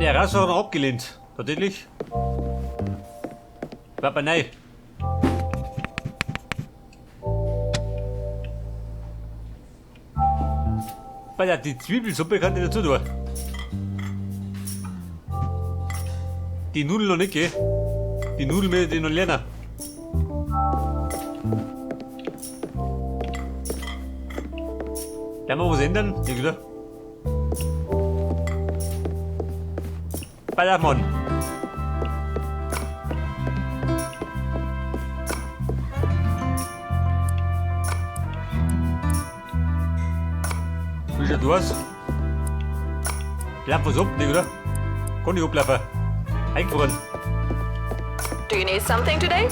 der Restaurant abgelehnt. Tatsächlich. War aber nein. Weil die Zwiebelsuppe kann ich dazu tun. Die Nudeln noch nicht, gell? Die Nudeln will ich noch lernen. Werden wir was ändern? Ja, wieder. Bei Mann. Wie schaut das aus? Lauf was ab, nicht, oder? Kann ich ablaufen. Eingefahren. Do you need something today?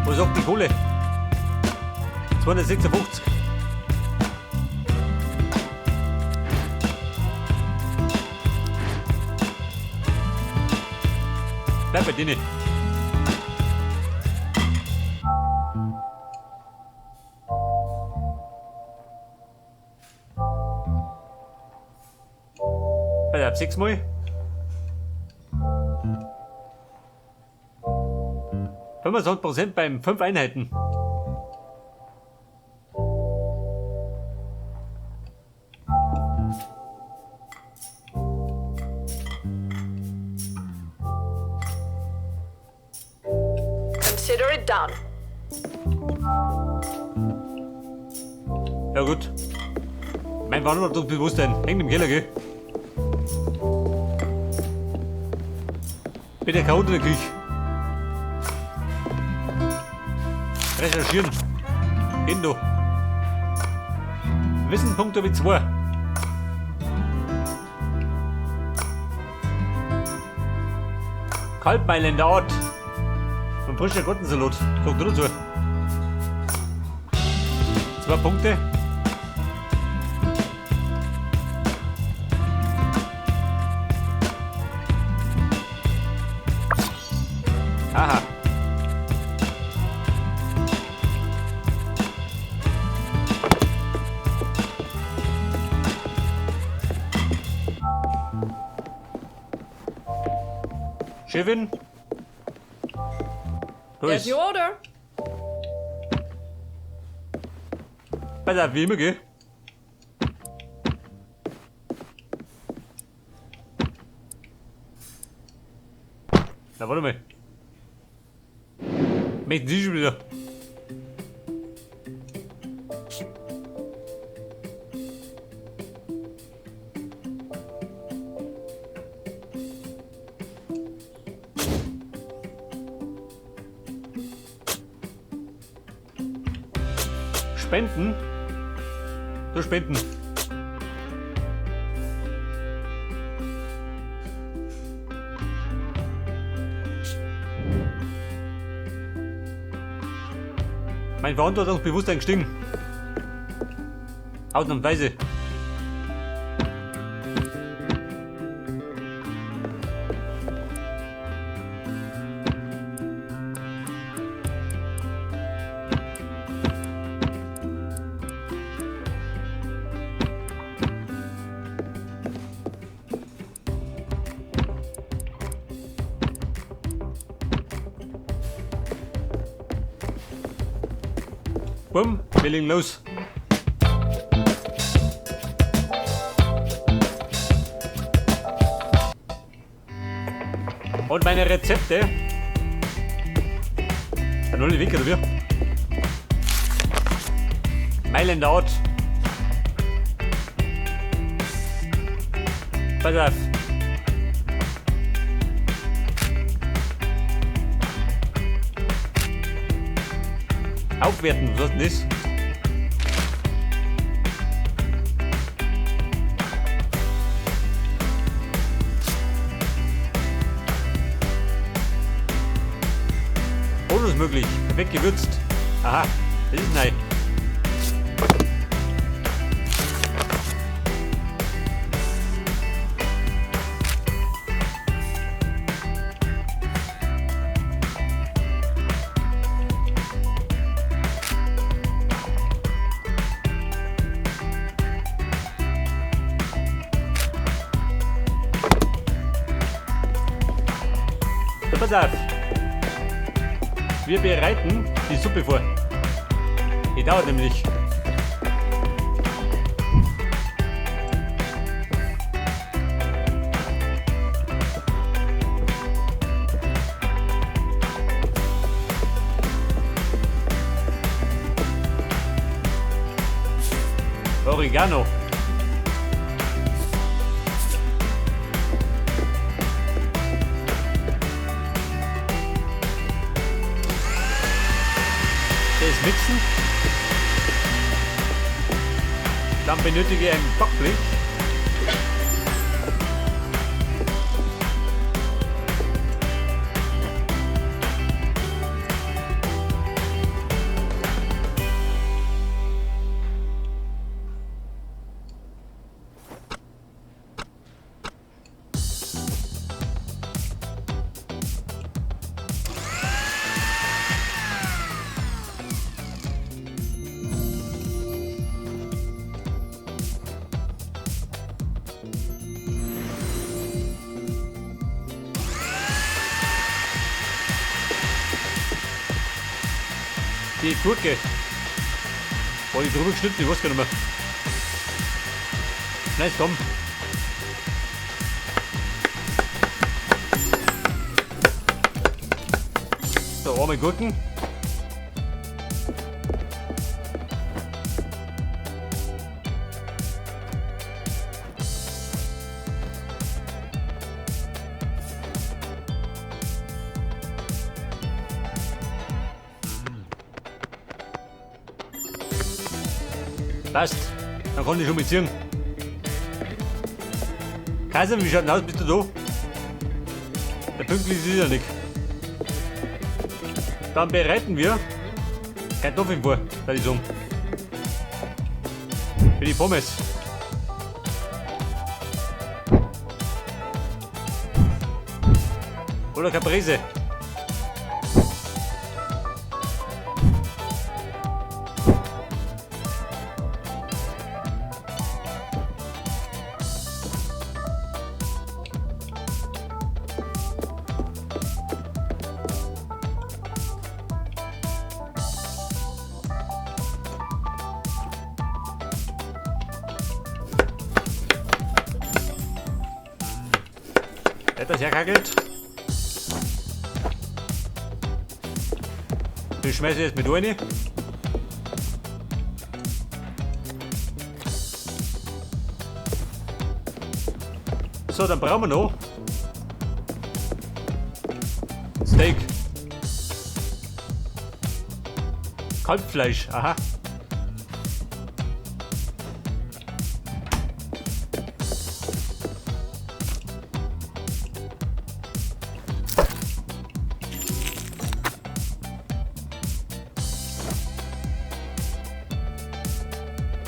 Was sagt die Kohle? 256. Bleib bei denen. Bei 6 Mal. % beim 5 Einheiten. Consider it done. Ja gut. Mein Bewusstsein hängt im Keller, gell? Bitte kaut in der Küche. Recherchieren. Gehen doch. Wissen Punkte wie 2. Kalbmeiländer Art. Und frischer Gartensalat. Sag du dazu. 2 Punkte. Aha. Chefin? There's your order. Pass auf, wie immer, gell? Na, warte mal. Möchten Sie schon wieder? Spenden? Du Spenden. Mein Verantwortungsbewusstsein gestiegen. Ausnahmsweise. Bumm, wir legen los. Und meine Rezepte. Dann hol ich weg, oder wie? Mailänder Art. Pass auf. Aufwerten, was ist denn das? Bonus möglich, perfekt gewürzt. Aha, das ist neu. pass auf. Wir bereiten die Suppe vor. Die dauert nämlich. Oregano. Das mixen. Dann benötige ich ein Backblech. Die Gurke. Boah, die drüber geschnitten, ich weiß gar nicht mehr. Nein, komm. So, einmal Gurken. Passt, dann kann ich schon mitziehen. Kaiser, wie schaut denn aus? Bist du da? Der pünktlich ist ja nicht. Dann bereiten wir Kartoffeln vor, würde ich sagen. Für die Pommes. Oder Caprese. Das herkackelt. Das schmeiße ich jetzt mit rein. So, dann brauchen wir noch Steak. Kalbfleisch, aha.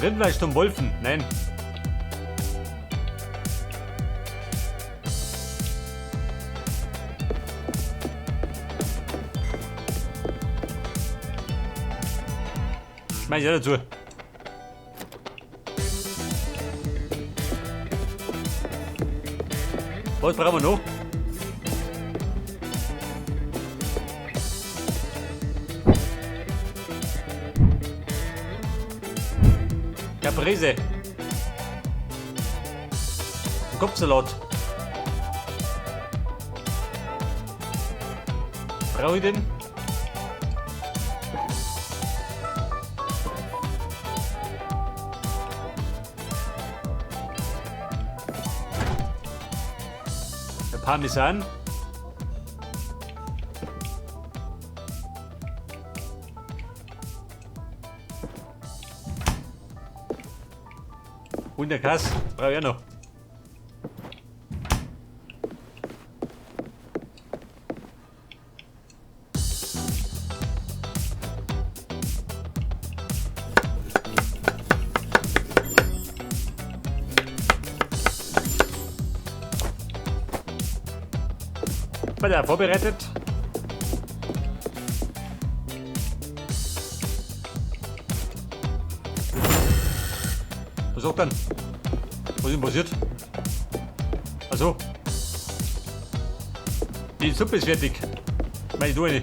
Rindfleisch zum Wolfen, nein. Schmeiß ich ja dazu. Was brauchen wir noch? Caprese. Kopfsalat. Brauche ich den? Der Parmesan. Und der Kass brauche ich auch noch. Bei der vorbereitet. Was sagt dann? Was ist denn passiert? Also. Die Suppe ist fertig. Meine Duane.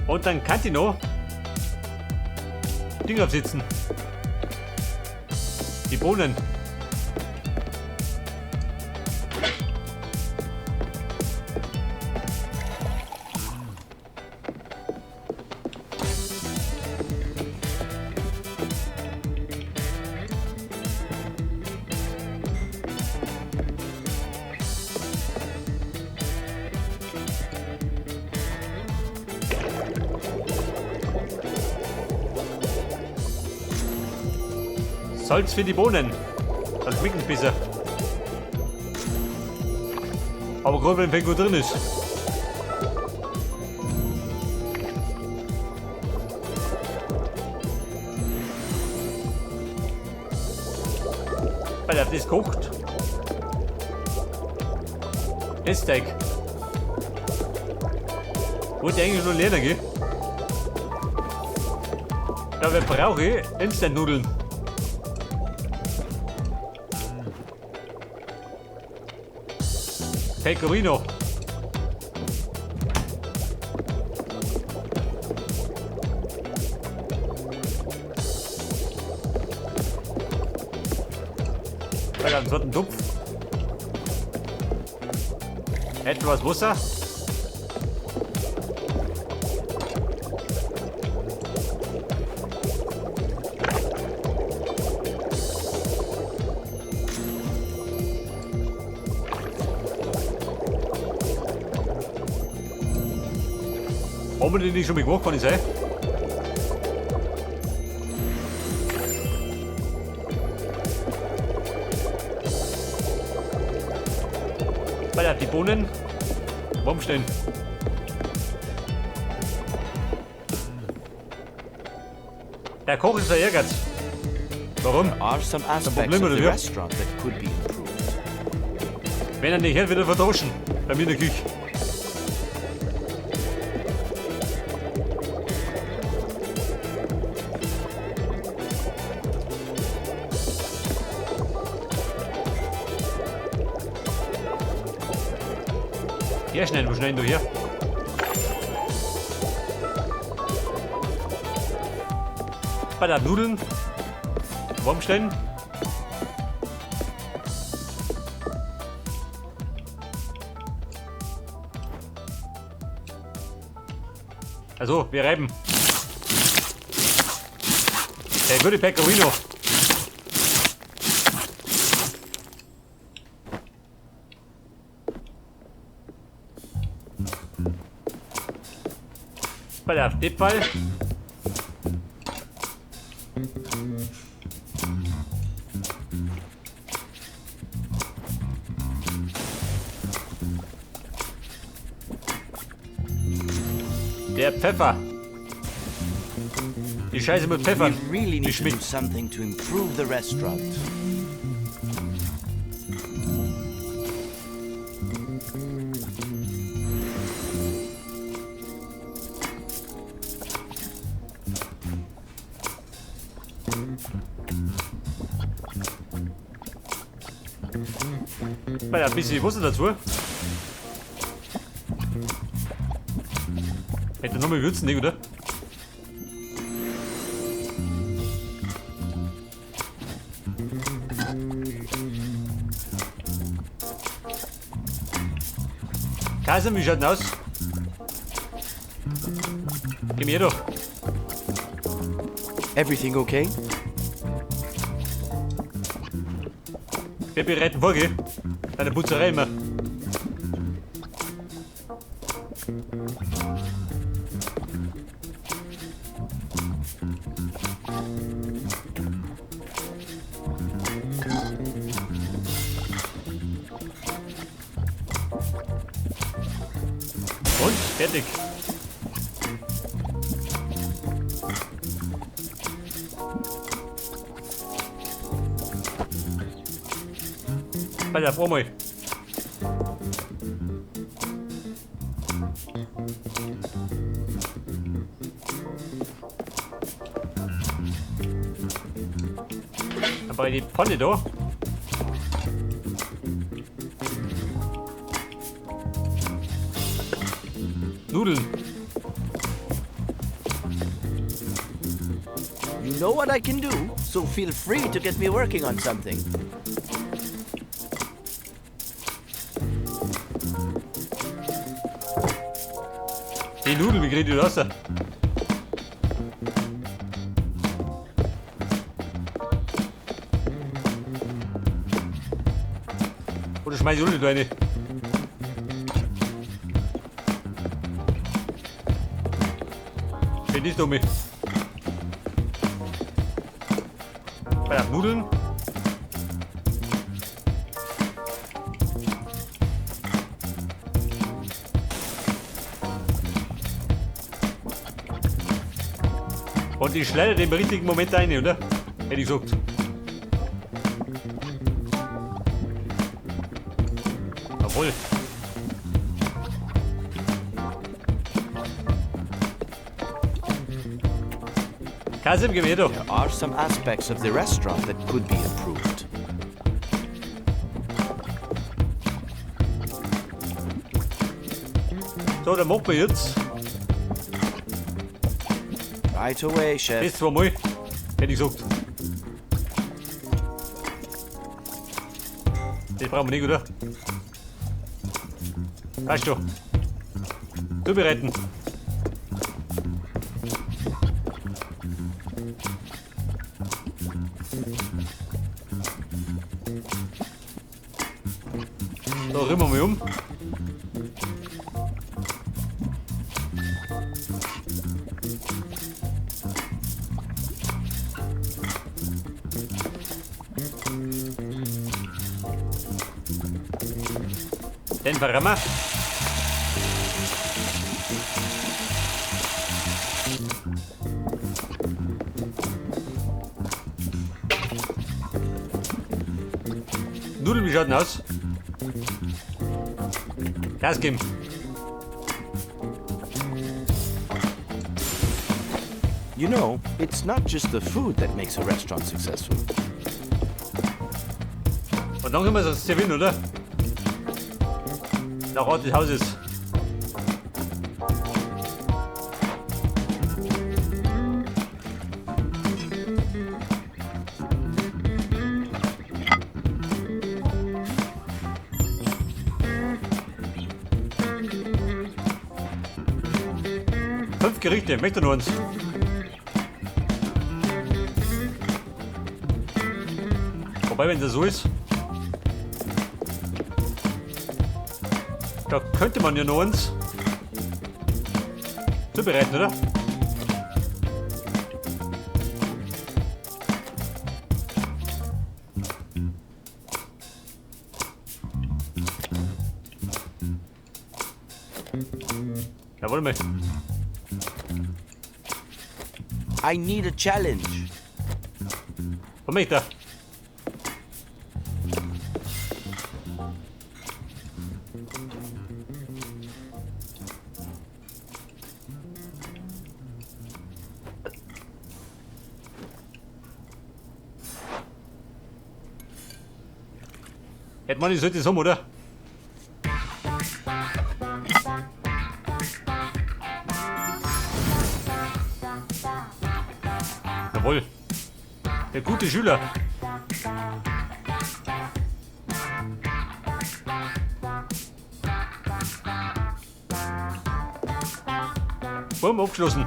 Und dann kann ich noch Ding aufsetzen. Die Bohnen. Salz für die Bohnen. Dann schmecken es besser. Aber gerade wenn Fett gut drin ist. Weil das kocht. Das Teig. Wollte ich eigentlich nur lernen, gell? Dabei brauche ich Instant-Nudeln. Pecorino. Bei einem zweiten Topf. Etwas Wasser. Haben wir den nicht schon mal gemacht, kann ich sagen? Weil ja die Bohnen warm stehen. Der Koch ist verärgert. Warum? There are some aspects Problem of oder the wie? restaurant that could be improved. Wenn er nicht hört, wird er verdroschen. Bei mir in der Küche. Hier schneiden, wo schneiden du hier? Bei der Nudeln warm stellen. Also, wir reiben. Der gute Pecorino. Bei der Tippball. Der Pfeffer. Die Scheiße mit Pfeffern. We really Die need to do schmeckt. something to improve the restaurant. Bei der ein bisschen Wasser dazu. Hätte noch mal würzen, nicht, oder? Kaiser, wie schaut denn aus? Gib mir doch. Everything okay? Wir bereiten vor, gell? Deine Putzerei immer. Und fertig. Bei der Frau mal. Weil die Pfanne da. Nudeln. You know what I can do, so feel free to get me working on something. Die Nudeln, wie kriegt ihr das da? Oder schmeiß ich unten rein? Steht nicht um mich. Bei der Nudeln. Und ich schleudere den richtigen Moment rein, oder? Hätte ich gesagt. Jawohl. Kasim, gib mir doch. There are some aspects of the restaurant that could be improved. So, dann machen wir jetzt. Right away, Chef. Das zweimal. Hätte ich gesagt. Das brauchen wir nicht, oder? Weißt du. Zubereiten. So, rühren wir um. Den verrammen wir. Nudeln, wie schaut denn aus? Gas geben. You know, it's not just the food that makes a restaurant successful. Und dann können wir das gewinnen, oder? Nach Ort des Hauses. Fünf Gerichte, möchten wir uns. Wobei, wenn das so ist, da könnte man ja noch uns zubereiten, oder? Jawohl, mal. I need a challenge. Komm ich da. Hätte man nicht sollte es haben, oder? Jawohl. Der gute Schüler. Bumm, abgeschlossen.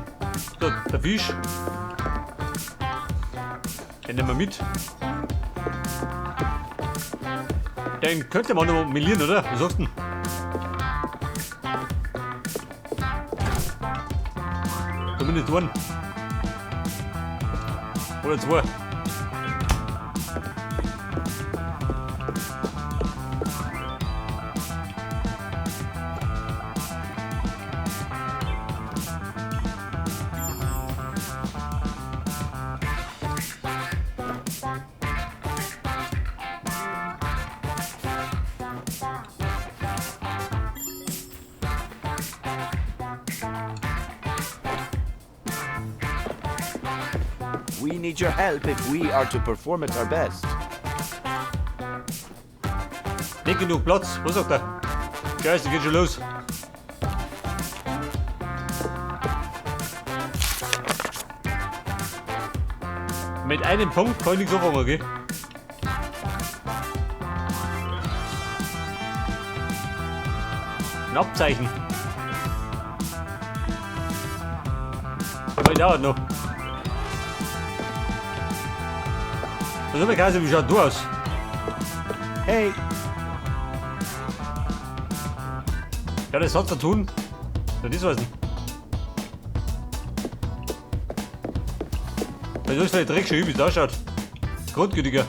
So, der Fisch. Den nehmen wir mit. Den könnte man noch melieren, oder? Was sagst du denn? Zumindest einen. Oder zwei. We need your help if we are to perform at our best. Nicht genug Platz. Was sagt er? Geist, geht schon los. Mit einem Punkt kann ich nichts anfangen, gell? Ein Abzeichen. Aber dauert noch. Das ist mir Kaiser, wie schaut du aus? Hey, Ja, das hat's zu tun. Das ist was nicht. Das ist vielleicht Dreck schon, wie es ausschaut. Grundgültiger.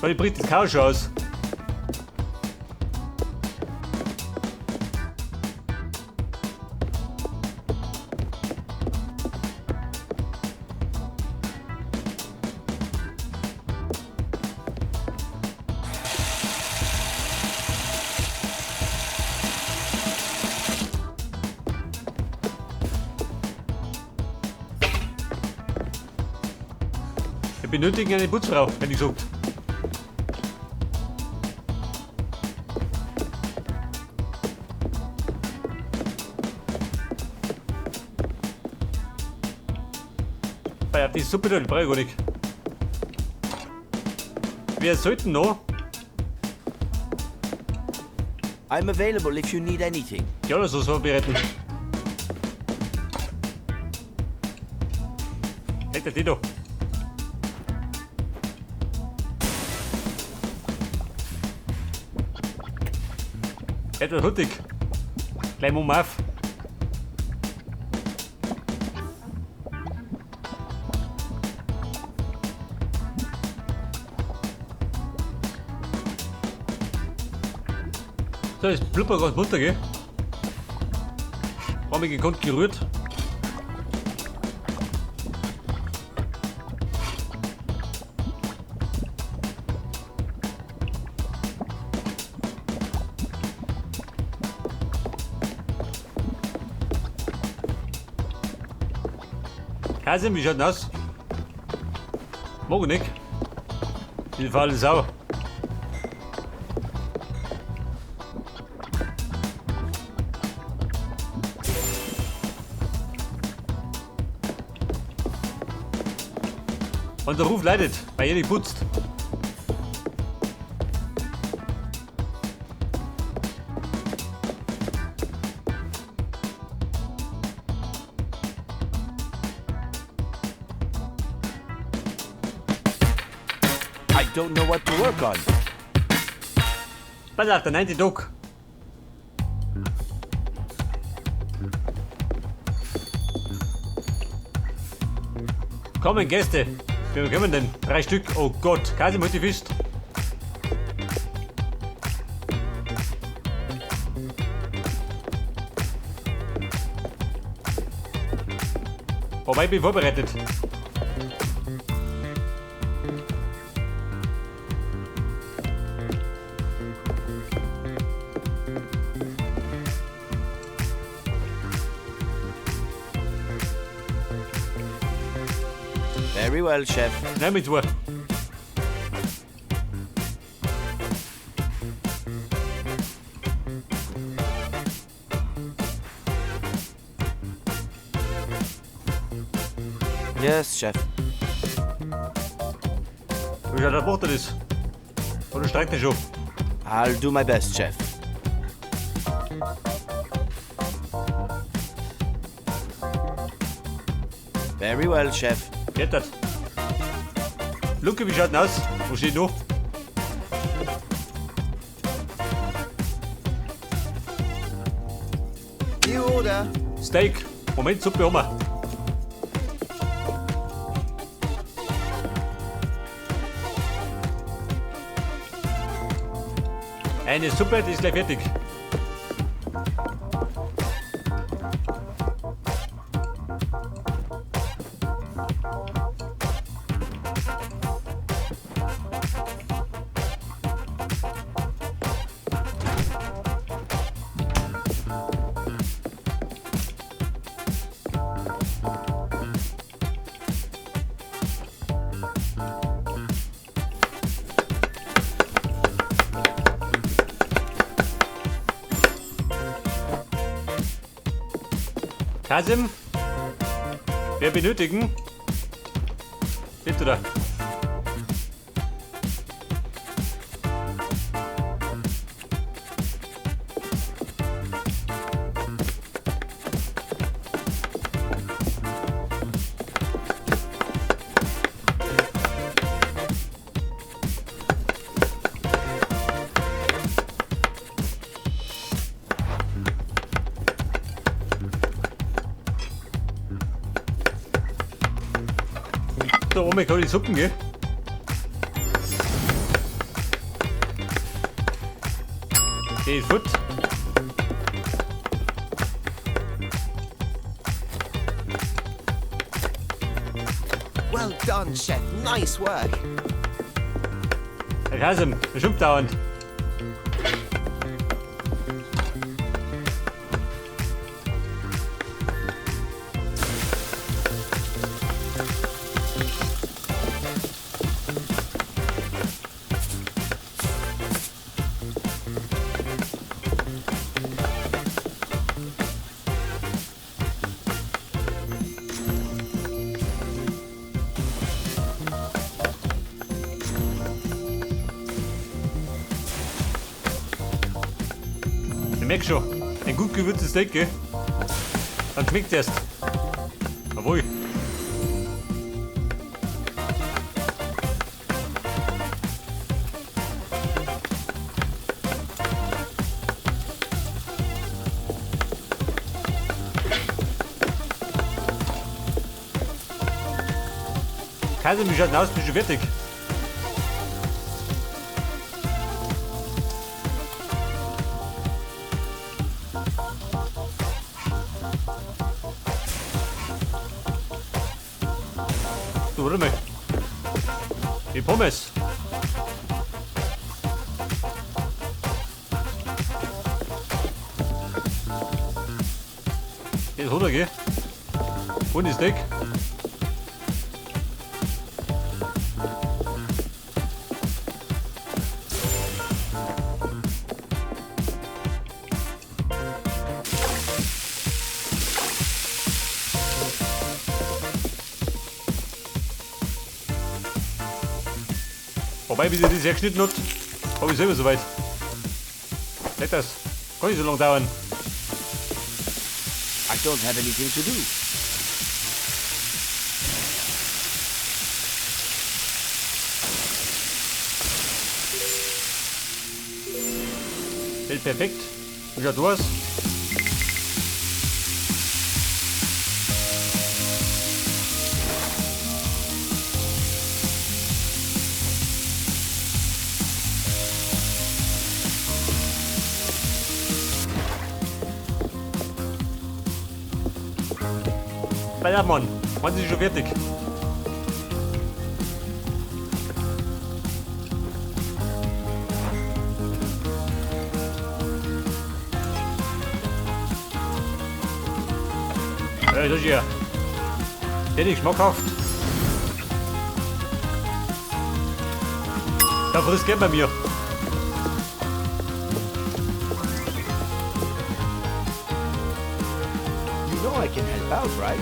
Weil die bricht das Chaos schon aus. Wir benötigen eine Putzfrau, wenn ich sagt. Ja, die Suppe da, die brauche ich gar nicht. Wir sollten noch. I'm available if you need anything. Ja, das soll bereiten. Hätte die da. Etwas huttig. Gleich mal auf. So, das blubbert ganz munter, gell? Haben wir gekonnt gerührt. Kasim, wie schaut denn aus? Mag ich nicht. Die faule Sau. Und der Ruf leidet, weil ihr nicht putzt. I don't know what to work on. Pass auf, der 9. Tag. Kommen Gäste. Wie viel kommen denn? 3 Stück. Oh Gott, Kasim hat die Fist. Wobei ich bin vorbereitet. Very well, Chef. Nein, mit 2. Yes, Chef. Wie schaut der Mutter das? Oder streckt er schon? I'll do my best, Chef. Very well, Chef. Geht das? Luke, wie schaut denn aus? Wo steht noch? New order. Steak. Moment, Suppe haben wir. Eine Suppe, die ist gleich fertig. Kasim? Wer benötigen? Bitte da. Da oben kann ich Suppen, gell? Geht gut. Well done, Chef. Nice work. Herr Kasim, bestimmt dauernd. Ich merk schon, ein gut gewürztes Steak, gell? Dann schmeckt es erst. Jawohl. Kaiser, wie schaut denn aus? Bist du fertig? Du, warte mal. Die Pommes. Geht runter, gell? Und das Steak. Wobei, wie sie das hergeschnitten hat, habe ich selber soweit. Nicht das. Kann nicht so lange dauern. I don't have anything to do. Hält perfekt. Wie schaut aus? Ja, Mann, wann sind Sie schon fertig? Das ist ja sehr schmackhaft. Dafür ist Geld bei mir. You know I can help out, right?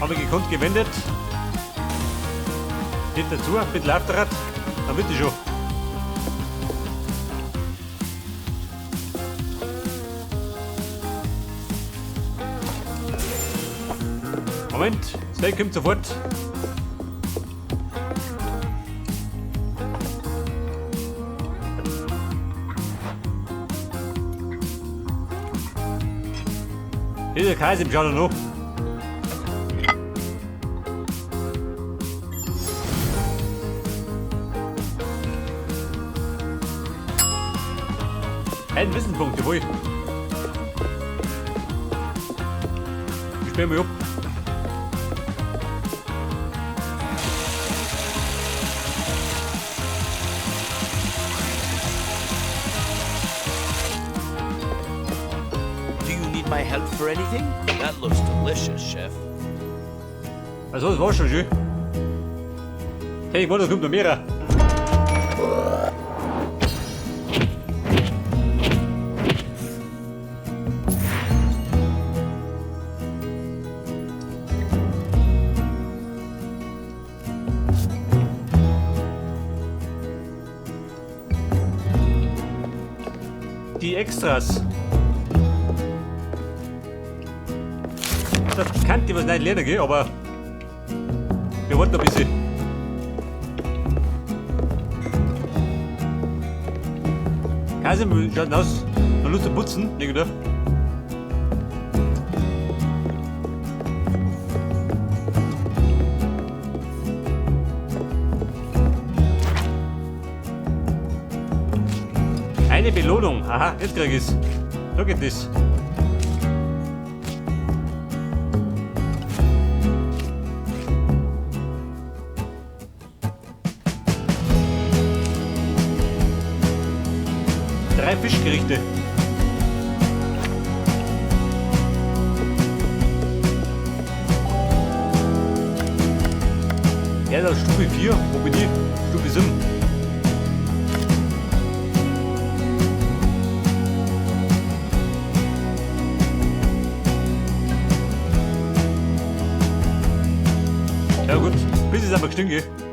Habe ich gekonnt gewendet. Geht dazu, ein bisschen Afterrad, dann wird die schon. Moment, das Steak kommt sofort. Dieser Käse im Schaden noch. Ein Wissenspunkt, jawohl. Ich spiele mal ab. Do you need my help for anything? That looks delicious, Chef. Also, das war schon schön. Hey, ich wollte, da kommt noch mehr. die Extras. Das kann die was nicht lernen, gell? Aber wir warten ein bisschen. Kasimüll schaut aus. Noch Lust zu putzen, nicht oder? Eine Belohnung. Aha, jetzt krieg ich's. So geht das. Drei Fischgerichte. Ja, das ist Stufe 4. Wo bin ich? Stufe 7. Ja gut, bis es aber gestimmt geht.